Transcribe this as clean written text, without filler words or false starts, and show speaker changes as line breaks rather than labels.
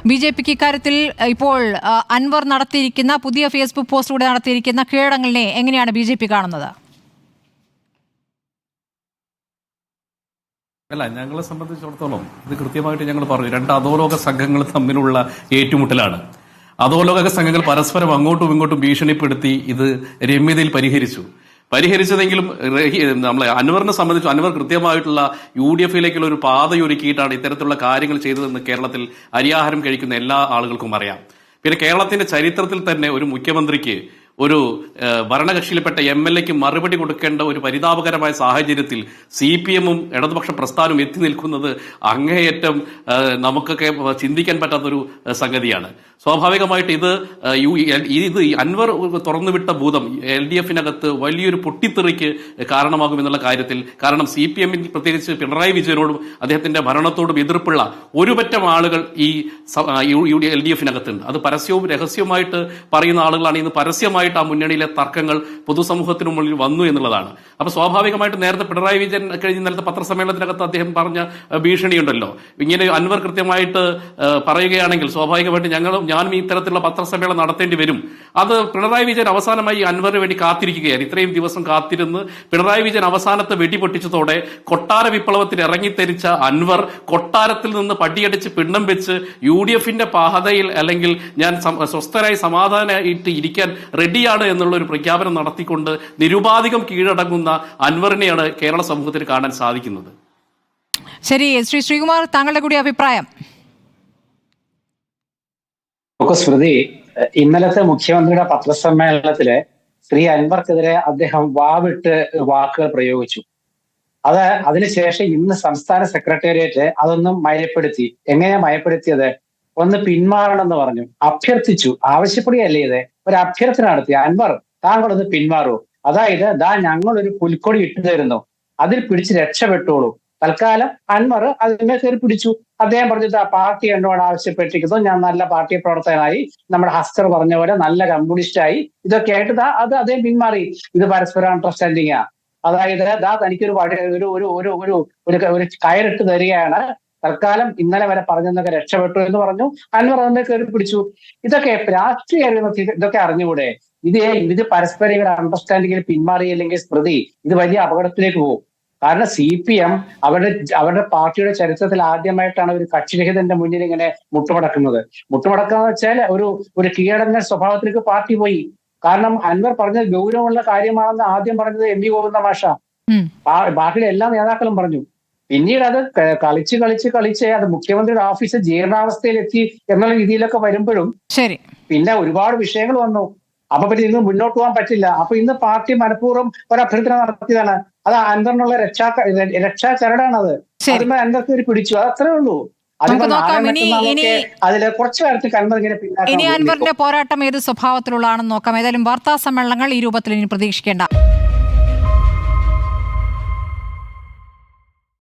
ബി.ജെ.പിക്ക് ഇക്കാര്യത്തിൽ ഇപ്പോൾ അൻവർ നടത്തിയിരിക്കുന്ന പുതിയ ഫേസ്ബുക്ക് പോസ്റ്റിലൂടെ നടത്തിയിരിക്കുന്ന കീഴടങ്ങളിനെ എങ്ങനെയാണ് ബി.ജെ.പി കാണുന്നത്?
അല്ല, ഞങ്ങളെ സംബന്ധിച്ചിടത്തോളം ഇത് കൃത്യമായിട്ട് ഞങ്ങൾ പറഞ്ഞു, രണ്ട് അധോലോക സംഘങ്ങൾ തമ്മിലുള്ള ഏറ്റുമുട്ടലാണ്. അധോലോക സംഘങ്ങൾ പരസ്പരം അങ്ങോട്ടും ഇങ്ങോട്ടും ഭീഷണിപ്പെടുത്തി ഇത് രമ്യതയിൽ പരിഹരിച്ചതെങ്കിലും നമ്മളെ അൻവറിനെ സംബന്ധിച്ച് അൻവർ കൃത്യമായിട്ടുള്ള UDF-ലേക്കുള്ള ഒരു പാതയൊരുക്കിയിട്ടാണ് ഇത്തരത്തിലുള്ള കാര്യങ്ങൾ ചെയ്തതെന്ന് കേരളത്തിൽ അരിയാഹാരം കഴിക്കുന്ന എല്ലാ ആളുകൾക്കും അറിയാം. പിന്നെ കേരളത്തിന്റെ ചരിത്രത്തിൽ തന്നെ ഒരു മുഖ്യമന്ത്രിക്ക് ഒരു ഭരണകക്ഷിയിൽപ്പെട്ട MLA-ക്ക് മറുപടി കൊടുക്കേണ്ട ഒരു പരിതാപകരമായ സാഹചര്യത്തിൽ CPM-ഉം ഇടതുപക്ഷ പ്രസ്ഥാനവും എത്തി നിൽക്കുന്നത് അങ്ങേയറ്റം നമുക്കൊക്കെ ചിന്തിക്കാൻ പറ്റാത്തൊരു സംഗതിയാണ്. സ്വാഭാവികമായിട്ട് ഇത് അൻവർ തുറന്നുവിട്ട ഭൂതം LDF-നകത്ത് വലിയൊരു പൊട്ടിത്തെറിക്ക് കാരണമാകുമെന്നുള്ള കാര്യത്തിൽ, കാരണം CPM-ന് പ്രത്യേകിച്ച് പിണറായി വിജയനോടും അദ്ദേഹത്തിന്റെ ഭരണത്തോടും എതിർപ്പുള്ള ഒരുപറ്റം ആളുകൾ ഈ LDF-നകത്തുണ്ട്. അത് പരസ്യവും രഹസ്യവുമായിട്ട് പറയുന്ന ആളുകളാണ്. ഇന്ന് പരസ്യമായി ആ മുന്നണിയിലെ തർക്കങ്ങൾ പൊതുസമൂഹത്തിനു മുന്നിൽ വന്നു എന്നുള്ളതാണ്. അപ്പൊ സ്വാഭാവികമായിട്ട് നേരത്തെ പിണറായി വിജയൻ കഴിഞ്ഞ നേരത്തെ പത്രസമ്മേളനത്തിനകത്ത് അദ്ദേഹം പറഞ്ഞ ഭീഷണിയുണ്ടല്ലോ, ഇങ്ങനെ അൻവർ കൃത്യമായിട്ട് പറയുകയാണെങ്കിൽ സ്വാഭാവികമായിട്ട് ഞാനും ഇത്തരത്തിലുള്ള പത്രസമ്മേളനം നടത്തേണ്ടി വരും. അത് പിണറായി വിജയൻ അവസാനമായി അൻവറിന് വേണ്ടി കാത്തിരിക്കുകയാണ്. ഇത്രയും ദിവസം കാത്തിരുന്ന് പിണറായി വിജയൻ അവസാനത്തെ വെടിപൊട്ടിച്ചതോടെ കൊട്ടാര വിപ്ലവത്തിൽ ഇറങ്ങിത്തെരിച്ച അൻവർ കൊട്ടാരത്തിൽ നിന്ന് പടിയടിച്ച് പിണ്ഡം വെച്ച് UDF-ന്റെ പാതയിൽ അല്ലെങ്കിൽ ഞാൻ സ്വസ്ഥരായി സമാധാനമായിട്ട് ഇരിക്കാൻ റെഡിയാണ് എന്നുള്ള ഒരു പ്രഖ്യാപനം നടത്തിക്കൊണ്ട് നിരുപാധികം കീഴടങ്ങുന്ന അൻവറിനെയാണ് കേരള സമൂഹത്തിന് കാണാൻ സാധിക്കുന്നത്.
ശരി, ശ്രീകുമാർ, താങ്കളുടെ കൂടി അഭിപ്രായം.
സ്മൃതി, ഇന്നലത്തെ മുഖ്യമന്ത്രിയുടെ പത്രസമ്മേളനത്തില് ശ്രീ അൻവർക്കെതിരെ അദ്ദേഹം വാവിട്ട് വാക്കുകൾ പ്രയോഗിച്ചു. അതിനുശേഷം ഇന്ന് സംസ്ഥാന സെക്രട്ടേറിയറ്റ് അതൊന്നും മയപ്പെടുത്തി. എങ്ങനെയാ മയപ്പെടുത്തിയത്? ഒന്ന് പിന്മാറണമെന്ന് പറഞ്ഞു, അഭ്യർത്ഥിച്ചു, ആവശ്യപ്പെടുകയല്ലേ ഇത്, ഒരു അഭ്യർത്ഥന നടത്തി. അൻവർ, താങ്കളൊന്ന് പിന്മാറൂ, അതായത് ഞങ്ങൾ ഒരു പുൽക്കൊടി ഇട്ടു തരുന്നു, അതിൽ പിടിച്ച് രക്ഷപ്പെട്ടോളൂ. തൽക്കാലം അൻവർ അതിനെ കയറി പിടിച്ചു. അദ്ദേഹം പറഞ്ഞത് ആ പാർട്ടി എന്നോട് ആവശ്യപ്പെട്ടിരിക്കുന്നു, ഞാൻ നല്ല പാർട്ടി പ്രവർത്തകനായി, നമ്മുടെ ഹസ്കർ പറഞ്ഞ പോലെ നല്ല കമ്മ്യൂണിസ്റ്റായി, ഇതൊക്കെ ആയിട്ട് അദ്ദേഹം പിന്മാറി. ഇത് പരസ്പരം അണ്ടർസ്റ്റാൻഡിങ്ങാ. അതായത് തനിക്കൊരു ഒരു കയറിട്ട് തരികയാണ്, തൽക്കാലം ഇന്നലെ വരെ പറഞ്ഞെന്നൊക്കെ രക്ഷപ്പെട്ടു എന്ന് പറഞ്ഞു. അൻവർ അതിനെ കയറി പിടിച്ചു. ഇതൊക്കെ രാഷ്ട്രീയ ഇതൊക്കെ അറിഞ്ഞുകൂടെ? ഇത് പരസ്പരം ഇവർ അണ്ടർസ്റ്റാൻഡിങ്ങിൽ പിന്മാറിയില്ലെങ്കിൽ സ്മൃതി, ഇത് വലിയ അപകടത്തിലേക്ക് പോകും. കാരണം CPM അവരുടെ പാർട്ടിയുടെ ചരിത്രത്തിൽ ആദ്യമായിട്ടാണ് ഒരു കക്ഷിരഹിതന്റെ മുന്നിൽ ഇങ്ങനെ മുട്ടുമടക്കുന്നത്. മുട്ടുമടക്കാന്ന് വെച്ചാൽ ഒരു കീഴടങ്ങൽ സ്വഭാവത്തിലേക്ക് പാർട്ടി പോയി. കാരണം അൻവർ പറഞ്ഞത് ഗൗരവമുള്ള കാര്യമാണെന്ന് ആദ്യം പറഞ്ഞത് MV ഗോവിന്ദ മാഷ, ബാക്കിയുള്ള എല്ലാ നേതാക്കളും പറഞ്ഞു. പിന്നീട് അത് കളിച്ച് അത് മുഖ്യമന്ത്രിയുടെ ഓഫീസ് ജീർണാവസ്ഥയിലെത്തി എന്നുള്ള രീതിയിലൊക്കെ വരുമ്പോഴും പിന്നെ ഒരുപാട് വിഷയങ്ങൾ വന്നു. അപ്പൊ പിന്നെ ഇന്ന് മുന്നോട്ട് പോകാൻ പറ്റില്ല. അപ്പൊ ഇന്ന് പാർട്ടി മനഃപൂർവ്വം ഒരു അഭ്യർത്ഥന നടത്തിയതാണ്. അത് അൻവറിനുള്ള രക്ഷാ ചരടാണത്. അതിന് അൻവർക്ക് ഒരു പിടിച്ചു, അത് അത്രേ ഉള്ളൂ. അതില് കുറച്ചു കാലത്ത്
ഇനി അൻവറിന്റെ പോരാട്ടം ഏത് സ്വഭാവത്തിലുള്ളതാണെന്ന് നോക്കാം. ഏതായാലും വാർത്താ സമ്മേളനങ്ങൾ ഈ രൂപത്തിൽ ഇനി പ്രതീക്ഷിക്കേണ്ട.